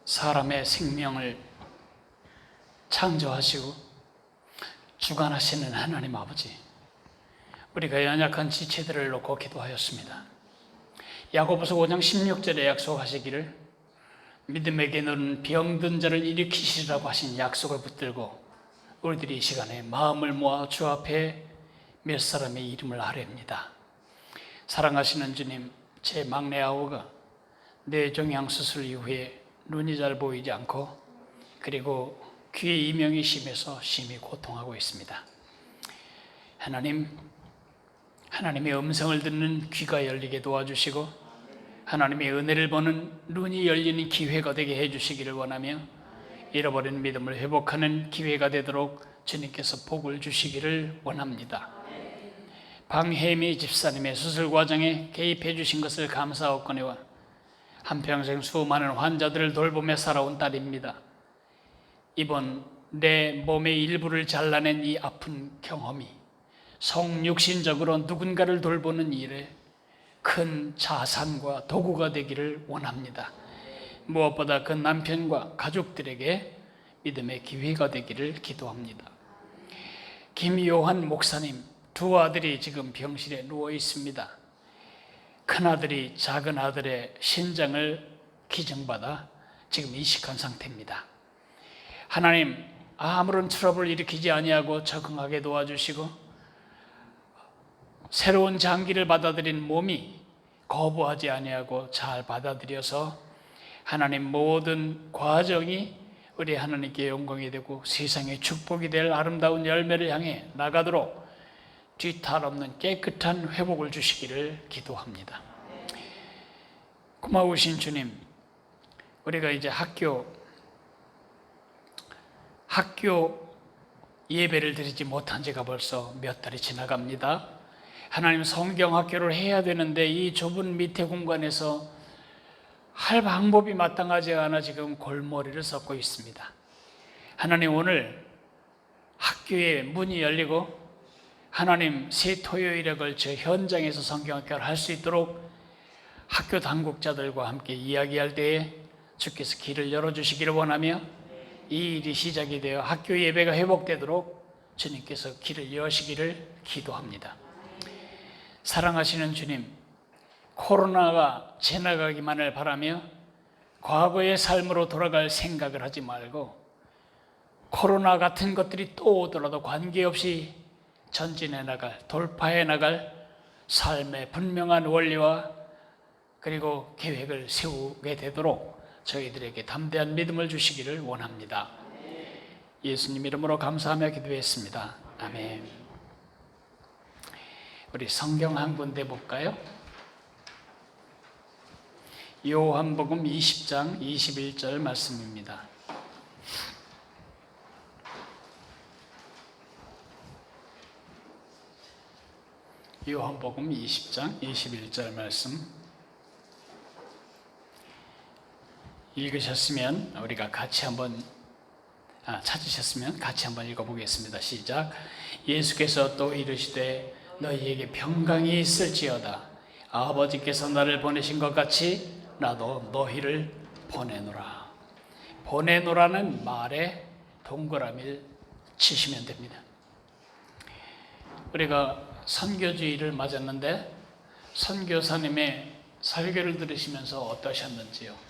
사람의 생명을 창조하시고 주관하시는 하나님 아버지, 우리가 연약한 지체들을 놓고 기도하였습니다. 야고보서 5장 16절에 약속하시기를 믿음의 기너는 병든 자를 일으키시리라고 하신 약속을 붙들고 우리들이 이 시간에 마음을 모아 주 앞에 몇 사람의 이름을 아뢰옵니다. 사랑하시는 주님, 제 막내 아우가 뇌종양 수술 이후에 눈이 잘 보이지 않고 그리고 귀의 이명이 심해서 심히 고통하고 있습니다. 하나님, 하나님의 음성을 듣는 귀가 열리게 도와주시고 하나님의 은혜를 보는 눈이 열리는 기회가 되게 해주시기를 원하며 잃어버린 믿음을 회복하는 기회가 되도록 주님께서 복을 주시기를 원합니다. 방혜미 집사님의 수술 과정에 개입해 주신 것을 감사하거니와 한평생 수많은 환자들을 돌보며 살아온 딸입니다. 이번 내 몸의 일부를 잘라낸 이 아픈 경험이 성육신적으로 누군가를 돌보는 일에 큰 자산과 도구가 되기를 원합니다. 무엇보다 그 남편과 가족들에게 믿음의 기회가 되기를 기도합니다. 김요한 목사님 두 아들이 지금 병실에 누워 있습니다. 큰아들이 작은 아들의 신장을 기증받아 지금 이식한 상태입니다. 하나님, 아무런 트러블을 일으키지 아니하고 적응하게 도와주시고 새로운 장기를 받아들인 몸이 거부하지 아니하고 잘 받아들여서 하나님 모든 과정이 우리 하나님께 영광이 되고 세상의 축복이 될 아름다운 열매를 향해 나가도록 뒤탈 없는 깨끗한 회복을 주시기를 기도합니다. 고마우신 주님, 우리가 이제 학교 예배를 드리지 못한 지가 벌써 몇 달이 지나갑니다. 하나님, 성경학교를 해야 되는데 이 좁은 밑에 공간에서 할 방법이 마땅하지 않아 지금 골머리를 썩고 있습니다. 하나님, 오늘 학교의 문이 열리고 하나님, 새 토요일에 걸쳐 현장에서 성경학교를 할 수 있도록 학교 당국자들과 함께 이야기할 때에 주께서 길을 열어주시기를 원하며 이 일이 시작이 되어 학교 예배가 회복되도록 주님께서 길을 여시기를 기도합니다. 사랑하시는 주님, 코로나가 지나가기만을 바라며 과거의 삶으로 돌아갈 생각을 하지 말고 코로나 같은 것들이 또 오더라도 관계없이 전진해 나갈, 돌파해 나갈 삶의 분명한 원리와 그리고 계획을 세우게 되도록 저희들에게 담대한 믿음을 주시기를 원합니다. 예수님 이름으로 감사하며 기도했습니다. 아멘. 우리 성경 한 군데 볼까요? 요한복음 20장 21절 말씀입니다. 요한복음 20장 21절 말씀 읽으셨으면 우리가 같이 한번 찾으셨으면 같이 한번 읽어보겠습니다. 시작. 예수께서 또 이르시되 너희에게 평강이 있을지어다. 아버지께서 나를 보내신 것 같이 나도 너희를 보내노라. 보내노라는 말에 동그라미를 치시면 됩니다. 우리가 선교주의를 맞았는데 선교사님의 설교를 들으시면서 어떠셨는지요?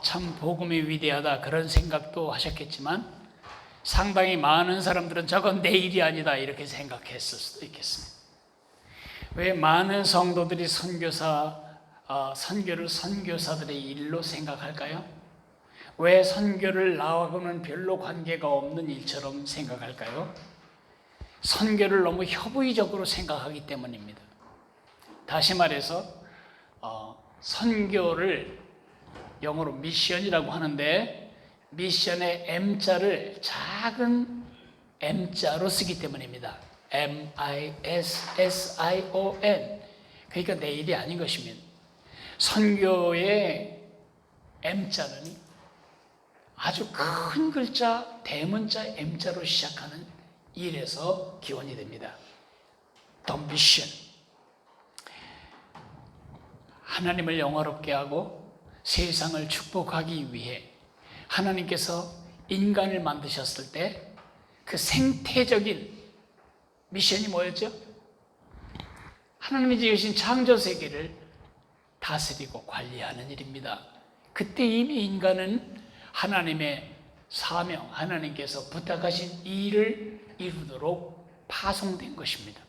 참 복음이 위대하다 그런 생각도 하셨겠지만 상당히 많은 사람들은 저건 내 일이 아니다 이렇게 생각했을 수도 있겠습니다. 왜 많은 성도들이 선교를 선교사들의 일로 생각할까요? 왜 선교를 나하고는 별로 관계가 없는 일처럼 생각할까요? 선교를 너무 협의적으로 생각하기 때문입니다. 다시 말해서 선교를 영어로 미션이라고 하는데 미션의 M자를 작은 M자로 쓰기 때문입니다. M-I-S-S-I-O-N. 그러니까 내 일이 아닌 것입니다. 선교의 M자는 아주 큰 글자 대문자 M자로 시작하는 일에서 기원이 됩니다. The mission. 하나님을 영화롭게 하고 세상을 축복하기 위해 하나님께서 인간을 만드셨을 때 그 생태적인 미션이 뭐였죠? 하나님이 지으신 창조 세계를 다스리고 관리하는 일입니다. 그때 이미 인간은 하나님의 사명, 하나님께서 부탁하신 일을 이루도록 파송된 것입니다.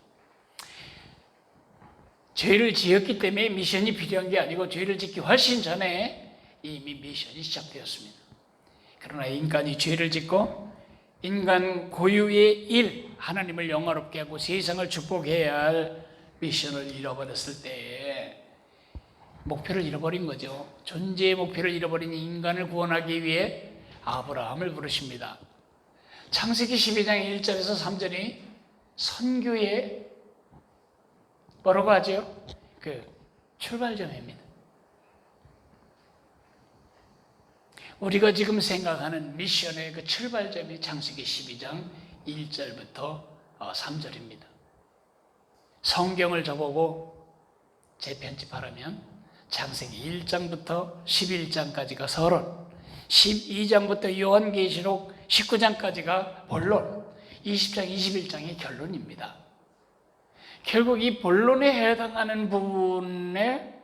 죄를 지었기 때문에 미션이 필요한 게 아니고 죄를 짓기 훨씬 전에 이미 미션이 시작되었습니다. 그러나 인간이 죄를 짓고 인간 고유의 일, 하나님을 영화롭게 하고 세상을 축복해야 할 미션을 잃어버렸을 때 목표를 잃어버린 거죠. 존재의 목표를 잃어버린 인간을 구원하기 위해 아브라함을 부르십니다. 창세기 12장 1절에서 3절이 선교의 뭐라고 하죠? 그 출발점입니다. 우리가 지금 생각하는 미션의 그 출발점이 창세기 12장 1절부터 3절입니다. 성경을 저보고 재편집하라면 창세기 1장부터 11장까지가 서론, 12장부터 요한계시록 19장까지가 본론, 20장, 21장이 결론입니다. 결국 이 본론에 해당하는 부분의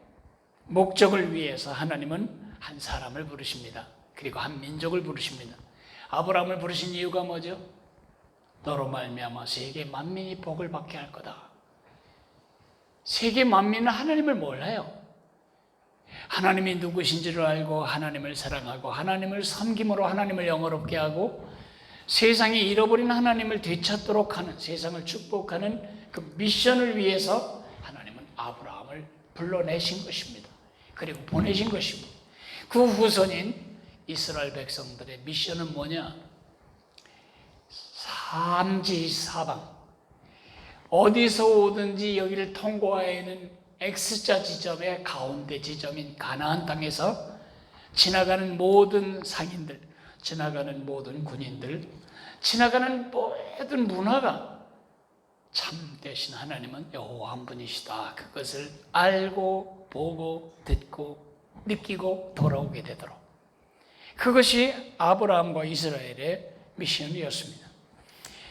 목적을 위해서 하나님은 한 사람을 부르십니다. 그리고 한 민족을 부르십니다. 아브라함을 부르신 이유가 뭐죠? 너로 말미암아 세계 만민이 복을 받게 할 거다. 세계 만민은 하나님을 몰라요. 하나님이 누구신지를 알고 하나님을 사랑하고 하나님을 섬김으로 하나님을 영화롭게 하고 세상이 잃어버린 하나님을 되찾도록 하는, 세상을 축복하는 그 미션을 위해서 하나님은 아브라함을 불러내신 것입니다. 그리고 보내신 것입니다. 그 후손인 이스라엘 백성들의 미션은 뭐냐? 삼지사방, 어디서 오든지 여기를 통과하는 X자 지점의 가운데 지점인 가나안 땅에서 지나가는 모든 상인들, 지나가는 모든 군인들, 지나가는 모든 문화가 참되신 하나님은 여호와 한 분이시다. 그것을 알고 보고 듣고 느끼고 돌아오게 되도록, 그것이 아브라함과 이스라엘의 미션이었습니다.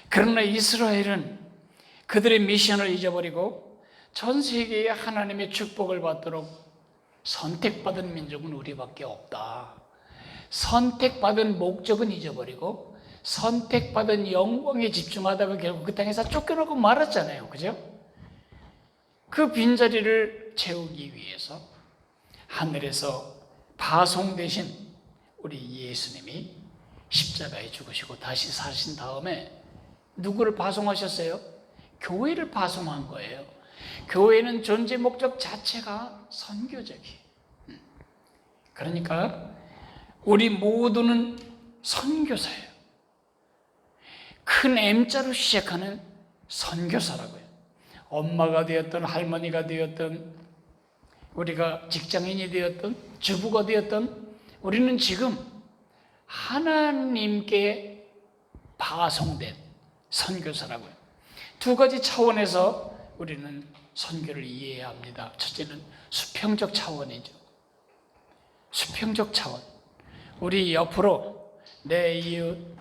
그러나 이스라엘은 그들의 미션을 잊어버리고 전 세계에 하나님의 축복을 받도록 선택받은 민족은 우리밖에 없다. 선택받은 목적은 잊어버리고 선택받은 영광에 집중하다가 결국 그 땅에서 쫓겨나고 말았잖아요. 그죠? 그 빈자리를 채우기 위해서 하늘에서 파송되신 우리 예수님이 십자가에 죽으시고 다시 사신 다음에 누구를 파송하셨어요? 교회를 파송한 거예요. 교회는 존재 목적 자체가 선교적이에요. 그러니까 우리 모두는 선교사예요. 큰 M자로 시작하는 선교사라고요. 엄마가 되었던 할머니가 되었던 우리가 직장인이 되었던 주부가 되었던 우리는 지금 하나님께 파송된 선교사라고요. 두 가지 차원에서 우리는 선교를 이해해야 합니다. 첫째는 수평적 차원이죠. 수평적 차원. 우리 옆으로 내 이웃,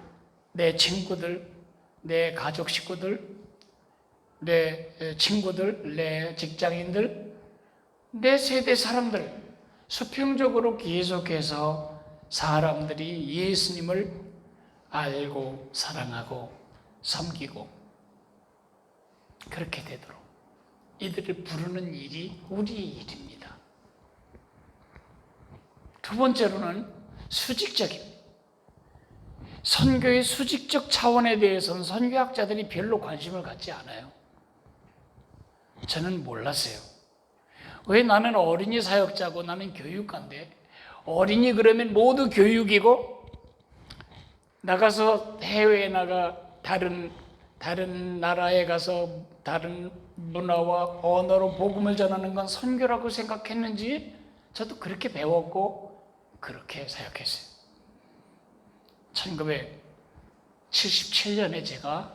내 친구들, 내 가족 식구들, 내 친구들, 내 직장인들, 내 세대 사람들, 수평적으로 계속해서 사람들이 예수님을 알고 사랑하고 섬기고 그렇게 되도록 이들을 부르는 일이 우리 일입니다. 두 번째로는 수직적입니다. 선교의 수직적 차원에 대해서는 선교학자들이 별로 관심을 갖지 않아요. 저는 몰랐어요. 왜? 나는 어린이 사역자고 나는 교육가인데 어린이 그러면 모두 교육이고 나가서 해외에 나가 다른 나라에 가서 다른 문화와 언어로 복음을 전하는 건 선교라고 생각했는지 저도 그렇게 배웠고 그렇게 사역했어요. 1977년에 제가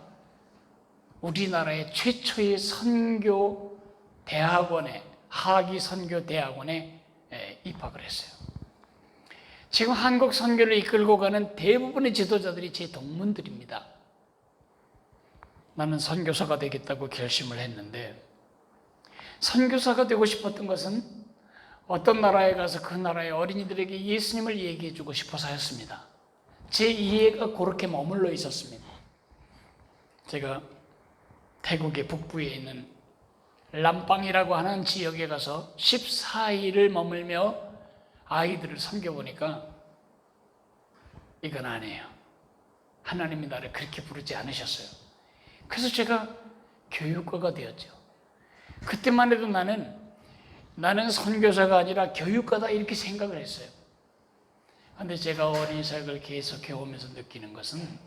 우리나라의 최초의 선교 대학원에 하기 선교 대학원에 입학을 했어요. 지금 한국 선교를 이끌고 가는 대부분의 지도자들이 제 동문들입니다. 나는 선교사가 되겠다고 결심을 했는데, 선교사가 되고 싶었던 것은 어떤 나라에 가서 그 나라의 어린이들에게 예수님을 얘기해 주고 싶어서였습니다. 제 이해가 그렇게 머물러 있었습니다. 제가 태국의 북부에 있는 람빵이라고 하는 지역에 가서 14일을 머물며 아이들을 섬겨보니까 이건 아니에요. 하나님이 나를 그렇게 부르지 않으셨어요. 그래서 제가 교육가가 되었죠. 그때만 해도 나는 선교사가 아니라 교육가다 이렇게 생각을 했어요. 그런데 제가 어린이 사역을 계속해 오면서 느끼는 것은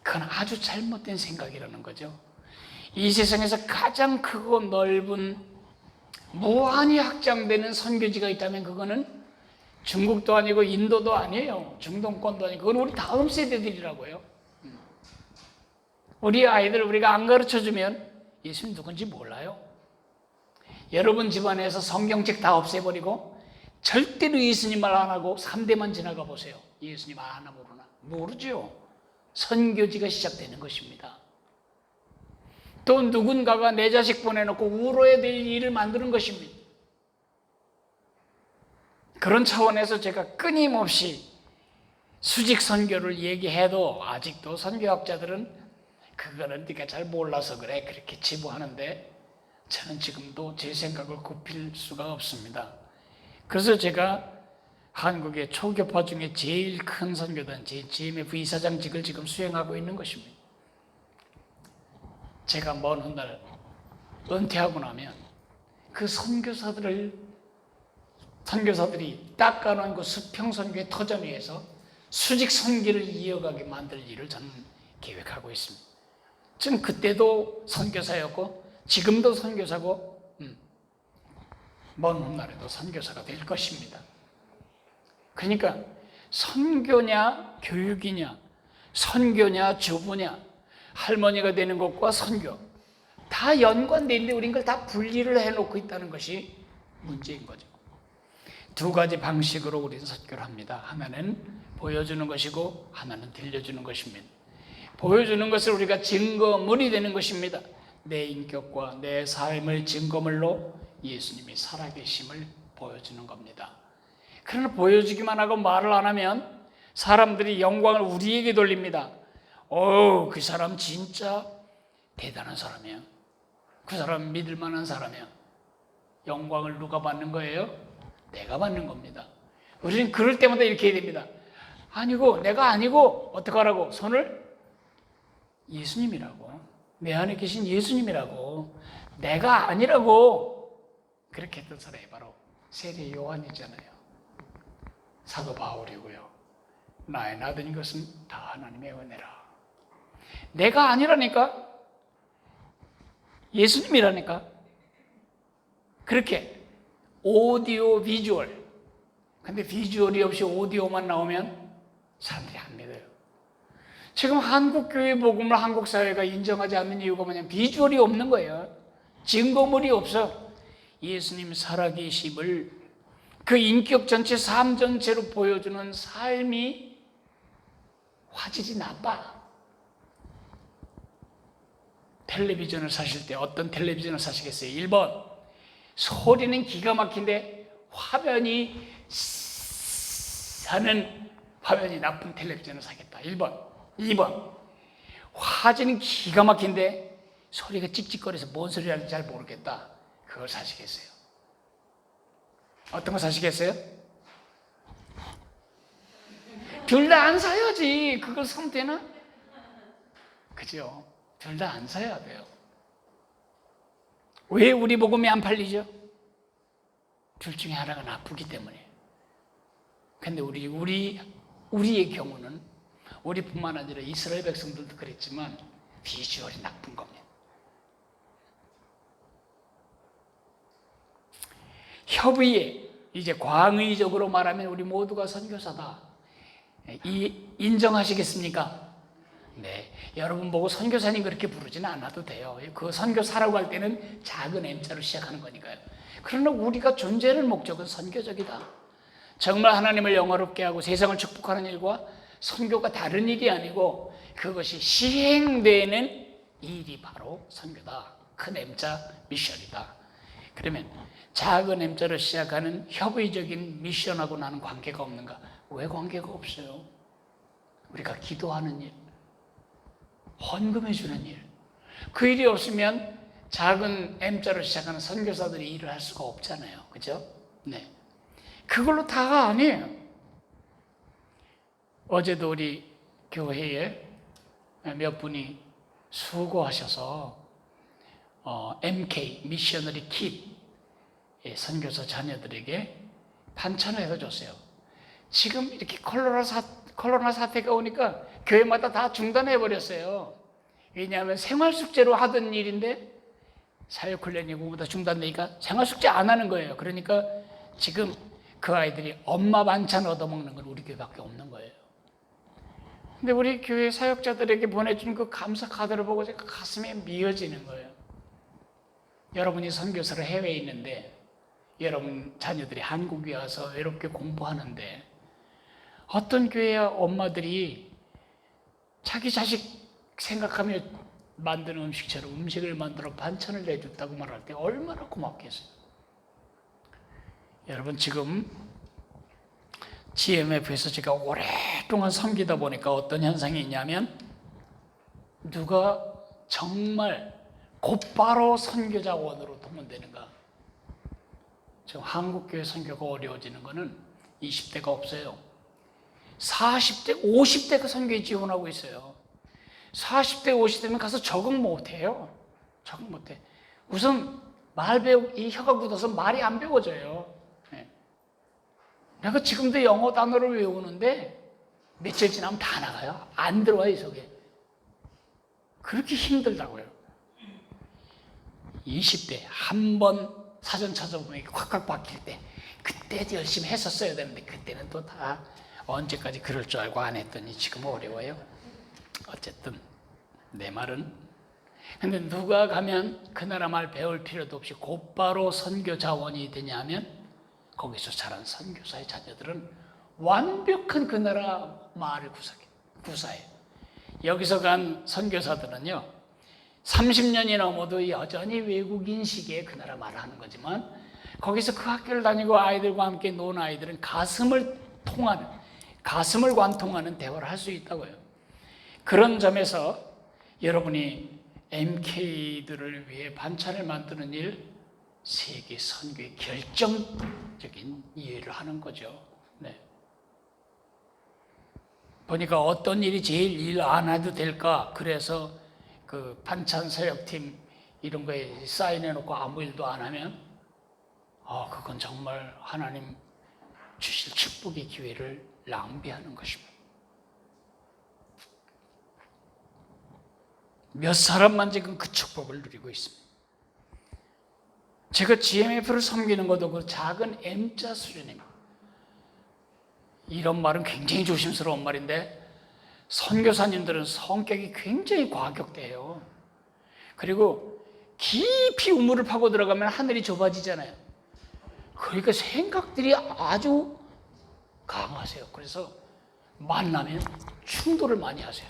그건 아주 잘못된 생각이라는 거죠. 이 세상에서 가장 크고 넓은 무한히 확장되는 선교지가 있다면 그거는 중국도 아니고 인도도 아니에요. 중동권도 아니고 그건 우리 다음 세대들이라고요. 우리 아이들 우리가 안 가르쳐주면 예수님 누군지 몰라요. 여러분 집안에서 성경책 다 없애버리고 절대로 예수님 말 안 하고 3대만 지나가 보세요. 예수님 아나 모르나? 모르죠. 선교지가 시작되는 것입니다. 또 누군가가 내 자식 보내놓고 울어야 될 일을 만드는 것입니다. 그런 차원에서 제가 끊임없이 수직 선교를 얘기해도 아직도 선교학자들은 그거는 네가 잘 몰라서 그래 그렇게 치부하는데 저는 지금도 제 생각을 굽힐 수가 없습니다. 그래서 제가 한국의 초교파 중에 제일 큰 선교단 GMF 이사장직을 지금 수행하고 있는 것입니다. 제가 먼 훗날 은퇴하고 나면 그 선교사들이 닦아놓은 그 수평선교의 터전 위에서 수직 선교를 이어가게 만들 일을 저는 계획하고 있습니다. 지금 그때도 선교사였고 지금도 선교사고 먼 훗날에도 선교사가 될 것입니다. 그러니까 선교냐 교육이냐 선교냐 주부냐 할머니가 되는 것과 선교 다 연관되어 있는데 우린 그걸 다 분리를 해놓고 있다는 것이 문제인 거죠. 두 가지 방식으로 우리는 선교를 합니다. 하나는 보여주는 것이고 하나는 들려주는 것입니다. 보여주는 것을 우리가 증거물이 되는 것입니다. 내 인격과 내 삶을 증거물로 예수님이 살아계심을 보여주는 겁니다. 그러나 보여주기만 하고 말을 안 하면 사람들이 영광을 우리에게 돌립니다. 그 사람 진짜 대단한 사람이야. 그 사람 믿을 만한 사람이야. 영광을 누가 받는 거예요? 내가 받는 겁니다. 우리는 그럴 때마다 이렇게 해야 됩니다. 아니고 내가 아니고 어떡하라고? 손을 예수님이라고. 내 안에 계신 예수님이라고. 내가 아니라고. 그렇게 했던 사람이 바로 세례 요한이잖아요. 사도 바울이고요. 나의 나된 것은 다 하나님의 은혜라. 내가 아니라니까. 예수님이라니까. 그렇게 오디오 비주얼. 근데 비주얼이 없이 오디오만 나오면 사람들이 안 믿어요. 지금 한국교회 복음을 한국 사회가 인정하지 않는 이유가 뭐냐면 비주얼이 없는 거예요. 증거물이 없어. 예수님 살아계심을 그 인격 전체, 삶 전체로 보여주는 삶이 화질이 나빠. 텔레비전을 사실 때 어떤 텔레비전을 사시겠어요? 1번 소리는 기가 막힌데 화면이 사는 화면이 나쁜 텔레비전을 사겠다. 1번 2번 화질은 기가 막힌데 소리가 찍찍거려서 뭔 소리 하는지 잘 모르겠다. 그걸 사시겠어요? 어떤 거 사시겠어요? 둘 다 안 사야지. 그걸 사면 되나? 그죠? 둘 다 안 사야 돼요. 왜 우리 복음이 안 팔리죠? 둘 중에 하나가 나쁘기 때문에. 근데 우리의 경우는 우리뿐만 아니라 이스라엘 백성들도 그랬지만 비주얼이 나쁜 겁니다. 협의에 이제 광의적으로 말하면 우리 모두가 선교사다. 인정하시겠습니까? 네. 여러분 보고 선교사님 그렇게 부르지는 않아도 돼요. 그 선교사라고 할 때는 작은 M자로 시작하는 거니까요. 그러나 우리가 존재하는 목적은 선교적이다. 정말 하나님을 영화롭게 하고 세상을 축복하는 일과 선교가 다른 일이 아니고 그것이 시행되는 일이 바로 선교다. 큰 M자 미션이다. 그러면 작은 M자로 시작하는 협의적인 미션하고 나는 관계가 없는가? 왜 관계가 없어요? 우리가 기도하는 일, 헌금해 주는 일, 그 일이 없으면 작은 M자로 시작하는 선교사들이 일을 할 수가 없잖아요. 그죠? 네. 그걸로 다가 아니에요. 어제도 우리 교회에 몇 분이 수고하셔서 MK 미셔너리 킷 선교사 자녀들에게 반찬을 해서 줬어요. 지금 이렇게 코로나 사태가 오니까 교회마다 다 중단해 버렸어요. 왜냐하면 생활숙제로 하던 일인데 사역훈련이고보다 중단되니까 생활숙제 안 하는 거예요. 그러니까 지금 그 아이들이 엄마 반찬 얻어먹는 건 우리 교회밖에 없는 거예요. 근데 우리 교회 사역자들에게 보내준 그 감사 카드를 보고 제가 가슴에 미어지는 거예요. 여러분이 선교사로 해외에 있는데 여러분 자녀들이 한국에 와서 외롭게 공부하는데 어떤 교회 엄마들이 자기 자식 생각하며 만드는 음식처럼 음식을 만들어 반찬을 내줬다고 말할 때 얼마나 고맙겠어요. 여러분 지금 GMF에서 제가 오랫동안 섬기다 보니까 어떤 현상이 있냐면 누가 정말 곧바로 선교자원으로 동원되는가. 지금 한국교회 선교가 어려워지는 것은 20대가 없어요. 40대, 50대가 선교에 지원하고 있어요. 40대, 50대면 가서 적응 못해요. 적응 못해. 우선 이 혀가 굳어서 말이 안 배워져요. 내가 지금도 영어 단어를 외우는데 며칠 지나면 다 나가요. 안 들어와요, 속에. 그렇게 힘들다고요. 20대 한 번 사전 찾아보면 콱콱 박힐 때 그때 열심히 했었어야 되는데 그때는 또 다 언제까지 그럴 줄 알고 안 했더니 지금 어려워요. 어쨌든 내 말은 근데 누가 가면 그 나라 말 배울 필요도 없이 곧바로 선교 자원이 되냐면 거기서 자란 선교사의 자녀들은 완벽한 그 나라 말을 구사해요. 여기서 간 선교사들은요 30년이 넘어도 여전히 외국인식의 그 나라 말을 하는 거지만 거기서 그 학교를 다니고 아이들과 함께 논 아이들은 가슴을 관통하는 대화를 할 수 있다고요. 그런 점에서 여러분이 MK들을 위해 반찬을 만드는 일, 세계 선교의 결정적인 이해를 하는 거죠. 네. 보니까 어떤 일이 제일 일 안 해도 될까? 그래서 그 반찬 사역팀 이런 거에 사인해 놓고 아무 일도 안 하면 그건 정말 하나님 주실 축복의 기회를 낭비하는 것입니다. 몇 사람만 지금 그 축복을 누리고 있습니다. 제가 GMF를 섬기는 것도 그 작은 M자 수준입니다. 이런 말은 굉장히 조심스러운 말인데 선교사님들은 성격이 굉장히 과격돼요. 그리고 깊이 우물을 파고 들어가면 하늘이 좁아지잖아요. 그러니까 생각들이 아주 강하세요. 그래서 만나면 충돌을 많이 하세요.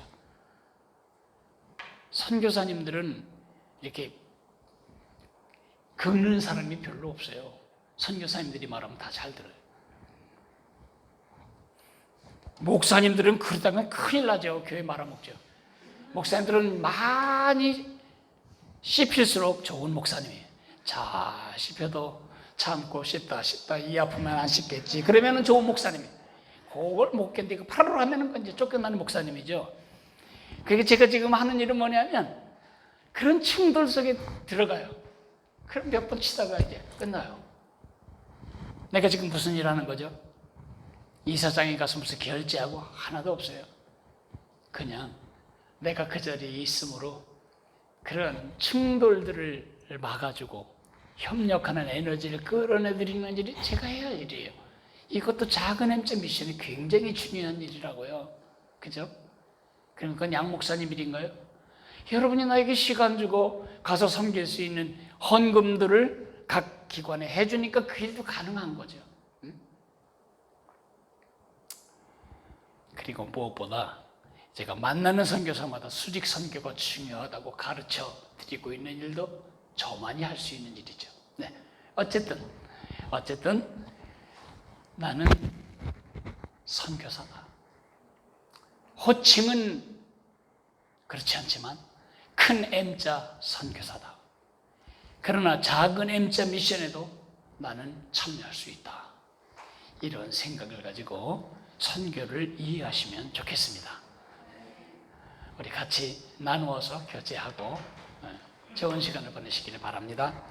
선교사님들은 이렇게 긁는 사람이 별로 없어요. 선교사님들이 말하면 다 잘 들어요. 목사님들은 그러다가 큰일 나죠. 교회 말아먹죠. 목사님들은 많이 씹힐수록 좋은 목사님이에요. 자, 씹혀도 참고 씹다 이 아프면 안 씹겠지. 그러면 좋은 목사님이에요. 그걸 못 견디고 팔로 하면 이제 쫓겨나는 목사님이죠. 그게 제가 지금 하는 일은 뭐냐면 그런 충돌 속에 들어가요. 그럼 몇 번 치다가 이제 끝나요. 내가 지금 무슨 일 하는 거죠? 이사장에 가서 무슨 결제하고 하나도 없어요. 그냥 내가 그 자리에 있으므로 그런 충돌들을 막아주고 협력하는 에너지를 끌어내드리는 일이 제가 해야 할 일이에요. 이것도 작은 M자 미션이 굉장히 중요한 일이라고요. 그죠? 그럼 그건 양 목사님 일인가요? 여러분이 나에게 시간 주고 가서 섬길 수 있는 헌금들을 각 기관에 해주니까 그 일도 가능한 거죠. 그리고 무엇보다 제가 만나는 선교사마다 수직 선교가 중요하다고 가르쳐 드리고 있는 일도 저만이 할 수 있는 일이죠. 네. 어쨌든 나는 선교사다. 호칭은 그렇지 않지만 큰 M자 선교사다. 그러나 작은 M자 미션에도 나는 참여할 수 있다. 이런 생각을 가지고 선교를 이해하시면 좋겠습니다. 우리 같이 나누어서 교제하고 좋은 시간을 보내시기를 바랍니다.